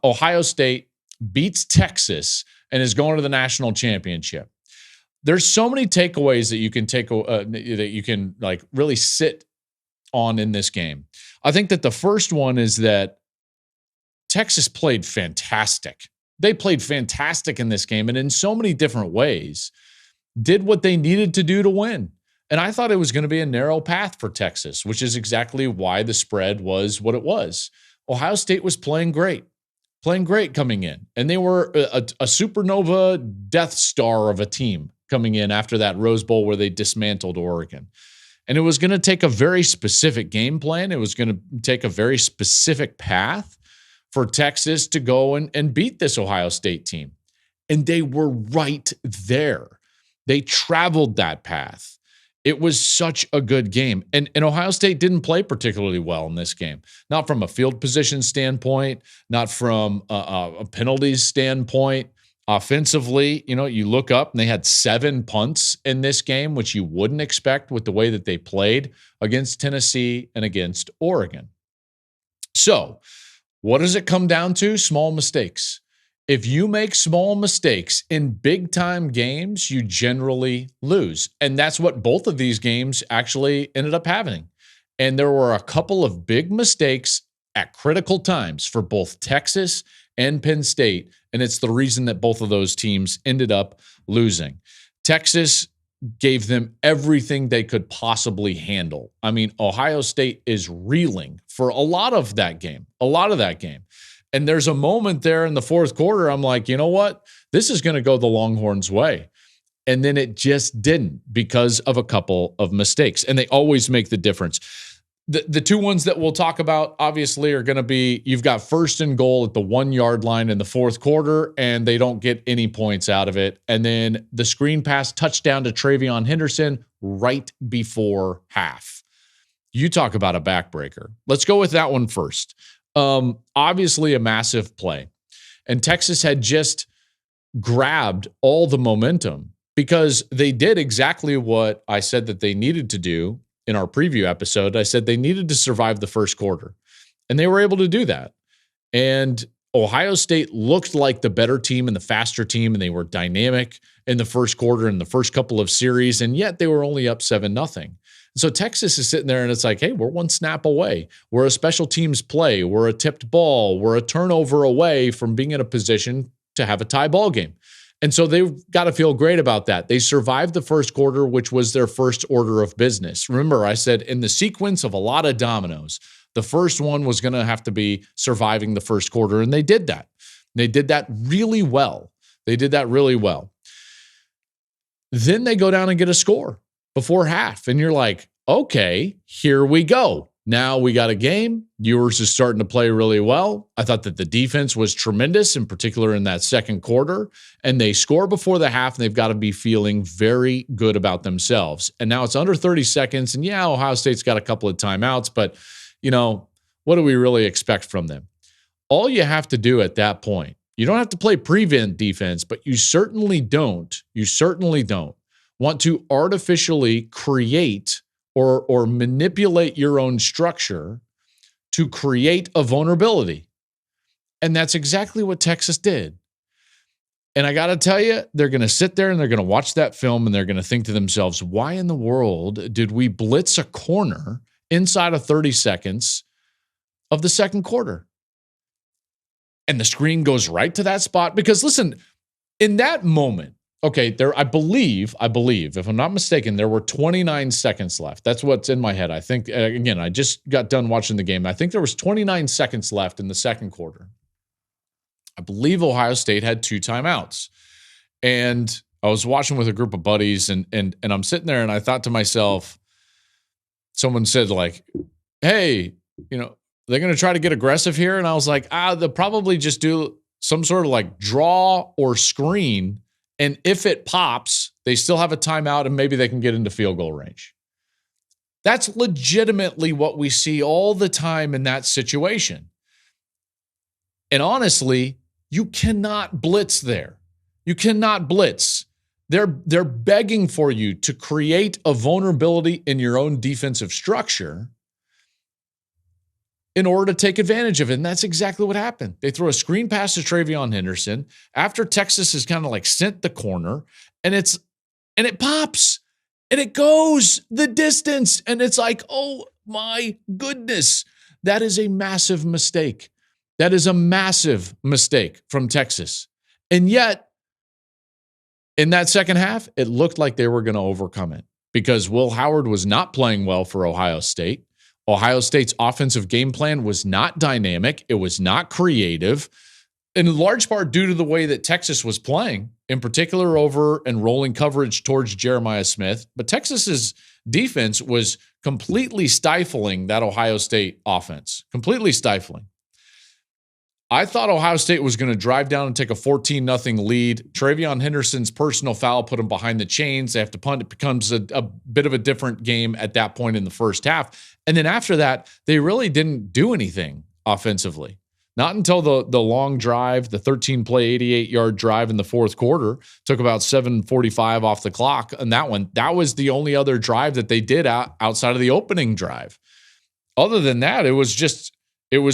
Ohio State beats Texas and is going to the national championship. There's so many takeaways that you can like really sit on in this game. I think that the first one is that Texas played fantastic. They played fantastic in this game, and in so many different ways did what they needed to do to win. And I thought it was going to be a narrow path for Texas, which is exactly why the spread was what it was. Ohio State was playing great coming in. And they were a supernova Death Star of a team coming in after that Rose Bowl where they dismantled Oregon. And it was going to take a very specific game plan. It was going to take a very specific path for Texas to go and beat this Ohio State team. And they were right there. They traveled that path. It was such a good game. And Ohio State didn't play particularly well in this game. Not from a field position standpoint, not from a penalties standpoint. Offensively, you look up and they had 7 punts in this game, which you wouldn't expect with the way that they played against Tennessee and against Oregon. So, what does it come down to? Small mistakes. If you make small mistakes in big-time games, you generally lose. And that's what both of these games actually ended up having. And there were a couple of big mistakes at critical times for both Texas and Penn State. And it's the reason that both of those teams ended up losing. Texas gave them everything they could possibly handle. I mean, Ohio State is reeling for a lot of that game. And there's a moment there in the fourth quarter, I'm like, you know what? This is going to go the Longhorns' way. And then it just didn't because of a couple of mistakes. And they always make the difference. The two ones that we'll talk about, obviously, are going to be you've got 1st and goal at the 1-yard line in the fourth quarter, and they don't get any points out of it. And then the screen pass touchdown to Travion Henderson right before half. You talk about a backbreaker. Let's go with that one first. Obviously a massive play. And Texas had just grabbed all the momentum because they did exactly what I said that they needed to do in our preview episode. I said they needed to survive the first quarter, and they were able to do that. And Ohio State looked like the better team and the faster team, and they were dynamic in the first quarter in the first couple of series, and yet they were only up 7-0. So Texas is sitting there and it's like, hey, we're one snap away. We're a special teams play. We're a tipped ball. We're a turnover away from being in a position to have a tie ball game. And so they've got to feel great about that. They survived the first quarter, which was their first order of business. Remember, I said in the sequence of a lot of dominoes, the first one was going to have to be surviving the first quarter, and they did that. They did that really well. Then they go down and get a score before half, and you're like, okay, here we go. Now we got a game. Ewers is starting to play really well. I thought that the defense was tremendous, in particular in that second quarter, and they score before the half, and they've got to be feeling very good about themselves. And now it's under 30 seconds, and yeah, Ohio State's got a couple of timeouts, but, what do we really expect from them? All you have to do at that point, you don't have to play prevent defense, but you certainly don't want to artificially create or manipulate your own structure to create a vulnerability. And that's exactly what Texas did. And I got to tell you, they're going to sit there and they're going to watch that film and they're going to think to themselves, why in the world did we blitz a corner inside of 30 seconds of the second quarter? And the screen goes right to that spot because, listen, in that moment, okay, I believe, if I'm not mistaken, there were 29 seconds left. That's what's in my head. I think, again, I just got done watching the game. I think there was 29 seconds left in the second quarter. I believe Ohio State had 2 timeouts. And I was watching with a group of buddies, and I'm sitting there, and I thought to myself, someone said, like, hey, they're going to try to get aggressive here. And I was like, they'll probably just do some sort of like draw or screen. And if it pops, they still have a timeout and maybe they can get into field goal range. That's legitimately what we see all the time in that situation. And honestly, you cannot blitz there. You cannot blitz. They're begging for you to create a vulnerability in your own defensive structure. in order to take advantage of it. And that's exactly what happened. They throw a screen pass to TreVeyon Henderson after Texas has kind of like sent the corner, and it pops and it goes the distance. And it's like, oh my goodness, that is a massive mistake. That is a massive mistake from Texas. And yet, in that second half, it looked like they were going to overcome it because Will Howard was not playing well for Ohio State. Ohio State's offensive game plan was not dynamic. It was not creative, in large part due to the way that Texas was playing, in particular over and rolling coverage towards Jeremiah Smith. But Texas's defense was completely stifling that Ohio State offense, completely stifling. I thought Ohio State was going to drive down and take a 14-0 lead. TreVeyon Henderson's personal foul put them behind the chains. They have to punt. It becomes a bit of a different game at that point in the first half. And then after that, they really didn't do anything offensively. Not until the long drive, the 13-play, 88-yard drive in the fourth quarter, took about 7:45 off the clock. And that was the only other drive that they did outside of the opening drive. Other than that, it was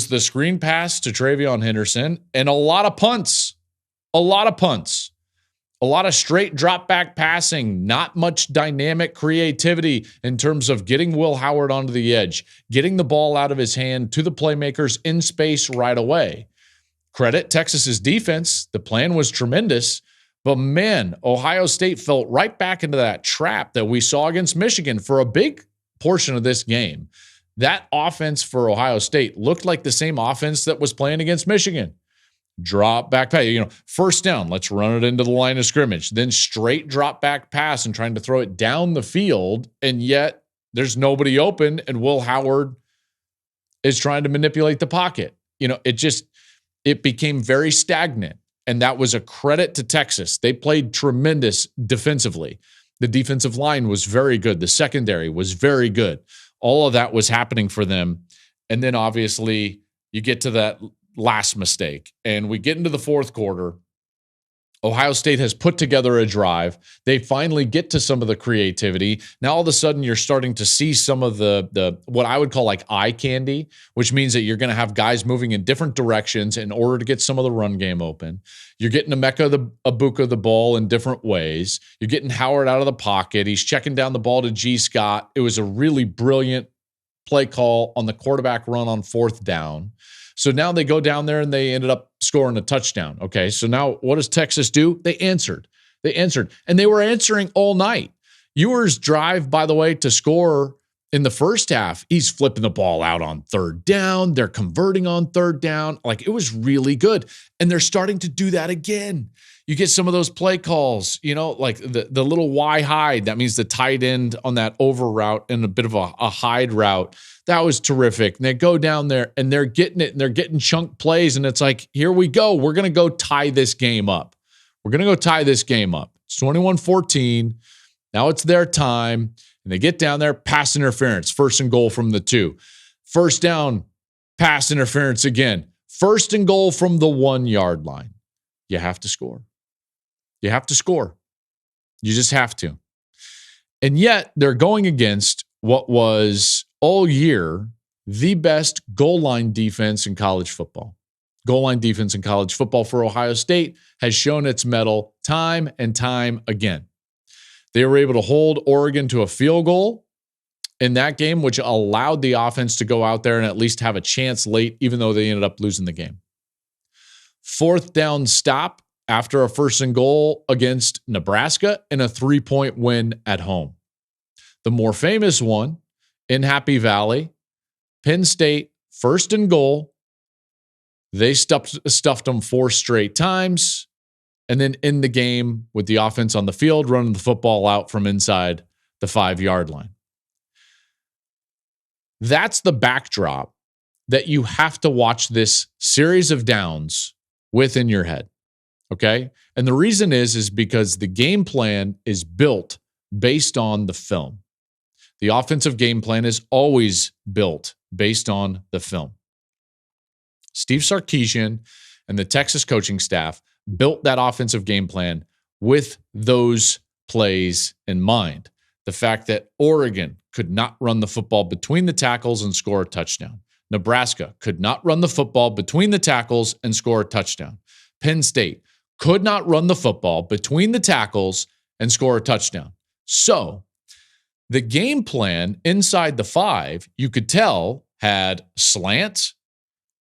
the screen pass to TreVeyon Henderson and a lot of punts, a lot of straight drop back passing, not much dynamic creativity in terms of getting Will Howard onto the edge, getting the ball out of his hand to the playmakers in space right away. Credit Texas's defense. The plan was tremendous, but man, Ohio State fell right back into that trap that we saw against Michigan for a big portion of this game. That offense for Ohio State looked like the same offense that was playing against Michigan. Drop back pass, first down, let's run it into the line of scrimmage. Then straight drop back pass and trying to throw it down the field, and yet there's nobody open, and Will Howard is trying to manipulate the pocket. It became very stagnant, and that was a credit to Texas. They played tremendous defensively. The defensive line was very good. The secondary was very good. All of that was happening for them. And then obviously you get to that last mistake and we get into the fourth quarter. Ohio State has put together a drive. They finally get to some of the creativity. Now, all of a sudden you're starting to see some of the what I would call like eye candy, which means that you're going to have guys moving in different directions in order to get some of the run game open. You're getting Ibuka the ball in different ways. You're getting Howard out of the pocket. He's checking down the ball to G. Scott. It was a really brilliant play call on the quarterback run on fourth down. So now they go down there and they ended up scoring a touchdown. Okay, so now what does Texas do? They answered. And they were answering all night. Ewers' drive, by the way, to score in the first half, he's flipping the ball out on third down. They're converting on third down. Like, it was really good. And they're starting to do that again. You get some of those play calls, like the little Y hide. That means the tight end on that over route and a bit of a hide route. That was terrific. And they go down there and they're getting it and they're getting chunk plays. And it's like, here we go. We're going to go tie this game up. It's 21-14. Now it's their time. And they get down there, pass interference, first and goal from the 2. First down, pass interference again. First and goal from the 1-yard line. You have to score. You just have to. And yet they're going against what was all year the best goal line defense in college football. Goal line defense in college football for Ohio State has shown its mettle time and time again. They were able to hold Oregon to a field goal in that game, which allowed the offense to go out there and at least have a chance late, even though they ended up losing the game. Fourth down stop after a first and goal against Nebraska and a 3-point win at home. The more famous one in Happy Valley, Penn State, first and goal. They stuffed them 4 straight times and then end the game with the offense on the field, running the football out from inside the 5-yard line. That's the backdrop that you have to watch this series of downs within your head. Okay? And the reason is because the game plan is built based on the film. The offensive game plan is always built based on the film. Steve Sarkisian and the Texas coaching staff built that offensive game plan with those plays in mind. The fact that Oregon could not run the football between the tackles and score a touchdown. Nebraska could not run the football between the tackles and score a touchdown. Penn State could not run the football between the tackles and score a touchdown. So the game plan inside the 5, you could tell, had slants.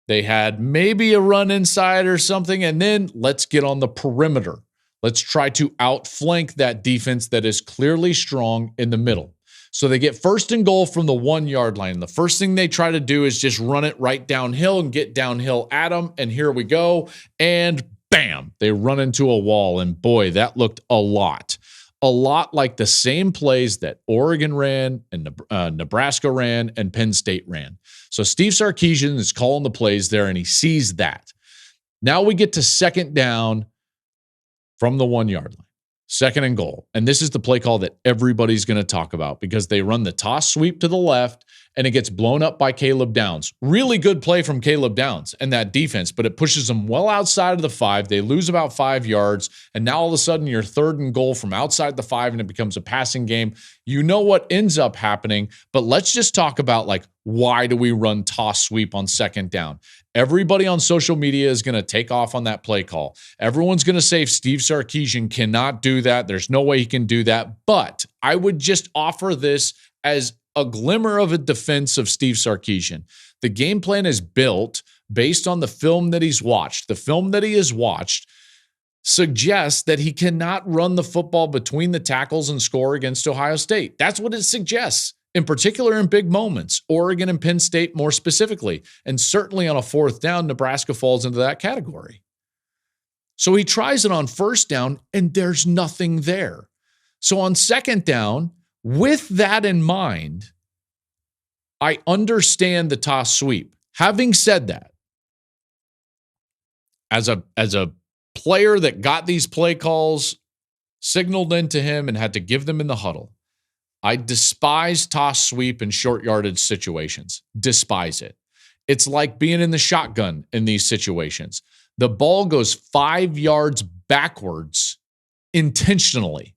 They had maybe a run inside or something, and then let's get on the perimeter. Let's try to outflank that defense that is clearly strong in the middle. So they get first and goal from the 1-yard line. The first thing they try to do is just run it right downhill and get downhill at them. And here we go. And bam, they run into a wall. And boy, that looked a lot like the same plays that Oregon ran and Nebraska ran and Penn State ran. So Steve Sarkisian is calling the plays there, and he sees that. Now we get to second down from the 1-yard line. Second and goal. And this is the play call that everybody's going to talk about because they run the toss sweep to the left and it gets blown up by Caleb Downs. Really good play from Caleb Downs and that defense, but it pushes them well outside of the 5. They lose about 5 yards. And now all of a sudden you're third and goal from outside the 5 and it becomes a passing game. You know what ends up happening, but let's just talk about why do we run toss sweep on second down? Everybody on social media is going to take off on that play call. Everyone's going to say Steve Sarkisian cannot do that. There's no way he can do that. But I would just offer this as a glimmer of a defense of Steve Sarkisian. The game plan is built based on the film that he's watched. The film that he has watched suggests that he cannot run the football between the tackles and score against Ohio State. That's what it suggests. In particular, in big moments, Oregon and Penn State more specifically, and certainly on a fourth down, Nebraska falls into that category. So he tries it on first down, and there's nothing there. So on second down, with that in mind, I understand the toss sweep. Having said that, as a player that got these play calls signaled into him and had to give them in the huddle, I despise toss sweep in short yardage situations. Despise it. It's like being in the shotgun in these situations. The ball goes 5 yards backwards intentionally.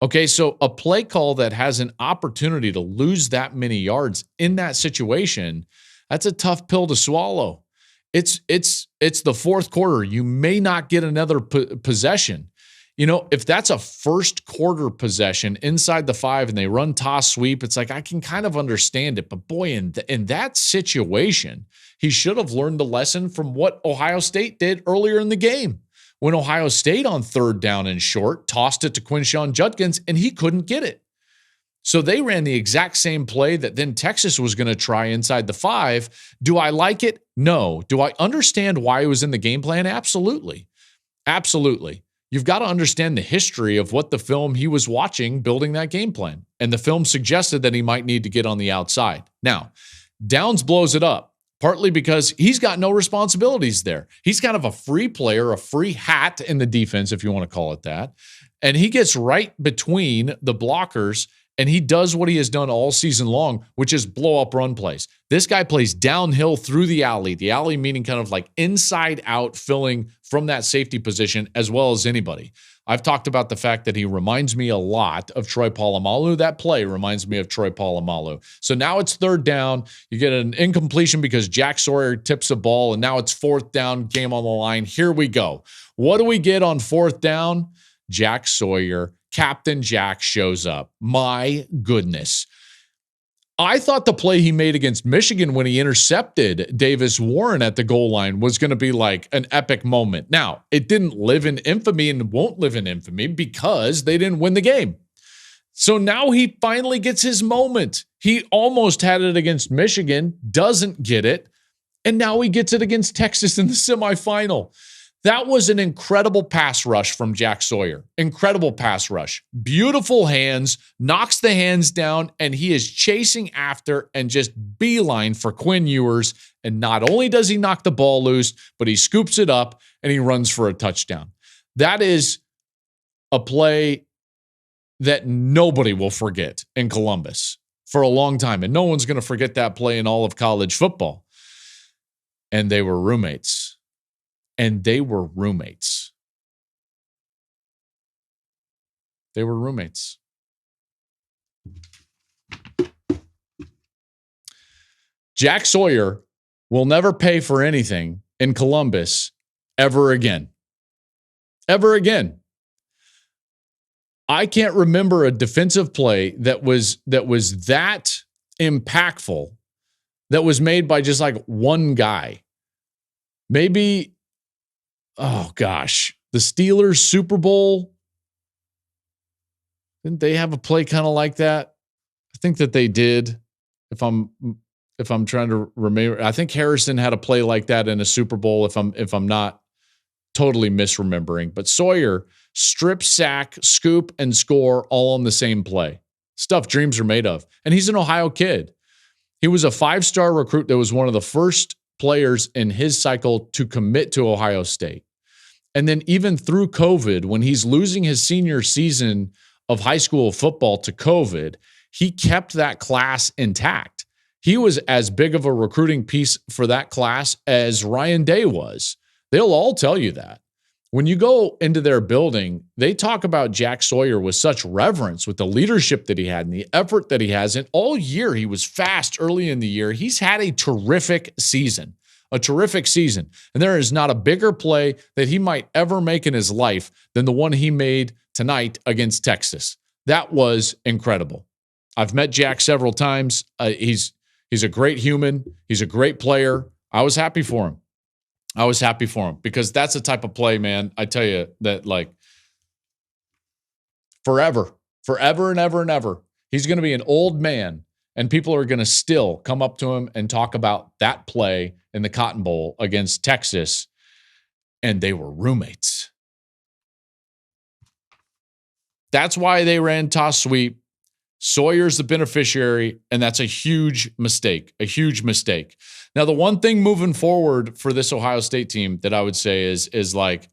Okay, so a play call that has an opportunity to lose that many yards in that situation, that's a tough pill to swallow. It's the fourth quarter. You may not get another possession. If that's a first quarter possession inside the 5 and they run toss sweep, it's I can kind of understand it. But boy, in that situation, he should have learned the lesson from what Ohio State did earlier in the game. When Ohio State on third down and short tossed it to Quinshon Judkins and he couldn't get it. So they ran the exact same play that then Texas was going to try inside the 5. Do I like it? No. Do I understand why it was in the game plan? Absolutely. Absolutely. You've got to understand the history of what the film he was watching building that game plan. And the film suggested that he might need to get on the outside. Now, Downs blows it up, partly because he's got no responsibilities there. He's kind of a free player, a free hat in the defense, if you want to call it that. And he gets right between the blockers and he does what he has done all season long, which is blow up run plays. This guy plays downhill through the alley meaning kind of inside out, filling from that safety position as well as anybody. I've talked about the fact that he reminds me a lot of Troy Polamalu. That play reminds me of Troy Polamalu. So now it's third down. You get an incompletion because Jack Sawyer tips a ball, and now it's fourth down, game on the line. Here we go. What do we get on fourth down? Jack Sawyer. Captain Jack shows up. My goodness. I thought the play he made against Michigan when he intercepted Davis Warren at the goal line was going to be an epic moment. Now, it didn't live in infamy and won't live in infamy because they didn't win the game. So now he finally gets his moment. He almost had it against Michigan, doesn't get it, and now he gets it against Texas in the semifinal. That was an incredible pass rush from Jack Sawyer. Incredible pass rush. Beautiful hands, knocks the hands down, and he is chasing after and just beeline for Quinn Ewers. And not only does he knock the ball loose, but he scoops it up and he runs for a touchdown. That is a play that nobody will forget in Columbus for a long time. And no one's going to forget that play in all of college football. And they were roommates. And they were roommates. They were roommates. Jack Sawyer will never pay for anything in Columbus ever again. Ever again. I can't remember a defensive play that was that impactful that was made by just like one guy. Maybe, oh gosh, the Steelers Super Bowl. Didn't they have a play kind of like that? I think that they did. If I'm trying to remember, I think Harrison had a play like that in a Super Bowl. If I'm not totally misremembering, but Sawyer strip, sack, scoop, and score all on the same play. Stuff dreams are made of. And he's an Ohio kid. He was a 5-star recruit that was one of the first players in his cycle to commit to Ohio State. And then even through COVID, when he's losing his senior season of high school football to COVID, he kept that class intact. He was as big of a recruiting piece for that class as Ryan Day was. They'll all tell you that. When you go into their building, they talk about Jack Sawyer with such reverence, with the leadership that he had and the effort that he has. And all year, he was fast early in the year. He's had a terrific season. And there is not a bigger play that he might ever make in his life than the one he made tonight against Texas. That was incredible. I've met Jack several times. He's a great human. He's a great player. I was happy for him. Because that's the type of play, man, I tell you, that like forever and ever. He's going to be an old man, and people are going to still come up to him and talk about that play in the Cotton Bowl against Texas, and they were roommates. That's why they ran toss sweep. Sawyer's the beneficiary, and that's a huge mistake. Now, the one thing moving forward for this Ohio State team that I would say is like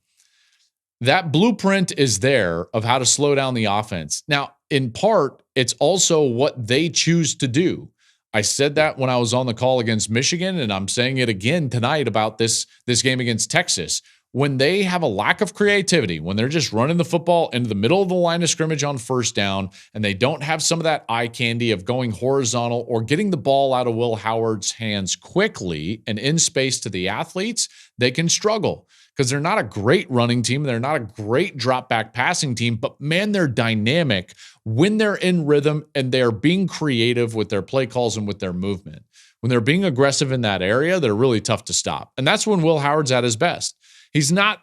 that blueprint is there of how to slow down the offense. Now, in part, it's also what they choose to do. I said that when I was on the call against Michigan, and I'm saying it again tonight about this game against Texas. When they have a lack of creativity, when they're just running the football into the middle of the line of scrimmage on first down, and they don't have some of that eye candy of going horizontal or getting the ball out of Will Howard's hands quickly and in space to the athletes, they can struggle because they're not a great running team. They're not a great drop back passing team, but man, they're dynamic when they're in rhythm and they're being creative with their play calls and with their movement. When they're being aggressive in that area, they're really tough to stop. And that's when Will Howard's at his best. He's not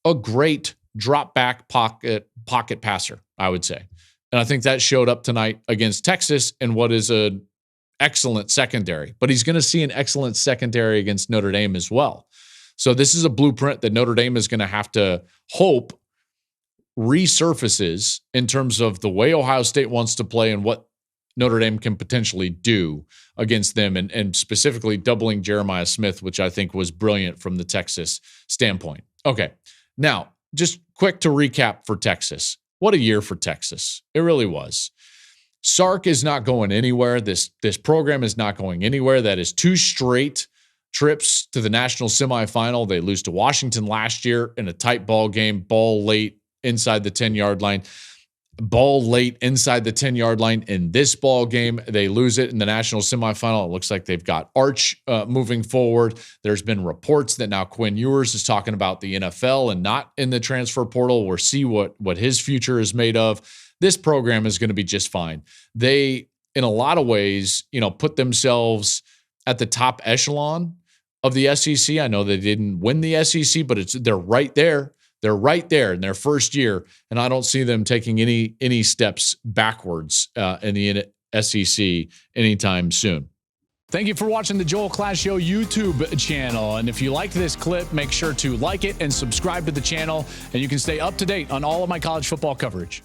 a great drop back pocket passer, I would say. And I think that showed up tonight against Texas in what is an excellent secondary. But he's going to see an excellent secondary against Notre Dame as well. So this is a blueprint that Notre Dame is going to have to hope resurfaces in terms of the way Ohio State wants to play and what Notre Dame can potentially do against them, and specifically doubling Jeremiah Smith, which I think was brilliant from the Texas standpoint. Okay, now just quick to recap for Texas. What a year for Texas. It really was. Sark is not going anywhere. This program is not going anywhere. That is 2 straight trips to the national semifinal. They lose to Washington last year in a tight ball game, ball late inside the 10-yard line. Ball late inside the 10-yard line in this ball game. They lose it in the national semifinal. It looks like they've got Arch moving forward. There's been reports that now Quinn Ewers is talking about the NFL and not in the transfer portal. We'll see what his future is made of. This program is going to be just fine. They, in a lot of ways, put themselves at the top echelon of the SEC. I know they didn't win the SEC, but they're right there. They're right there in their first year, and I don't see them taking any steps backwards in the SEC anytime soon. Thank you for watching the Joel Klatt Show YouTube channel. And if you liked this clip, make sure to like it and subscribe to the channel, and you can stay up to date on all of my college football coverage.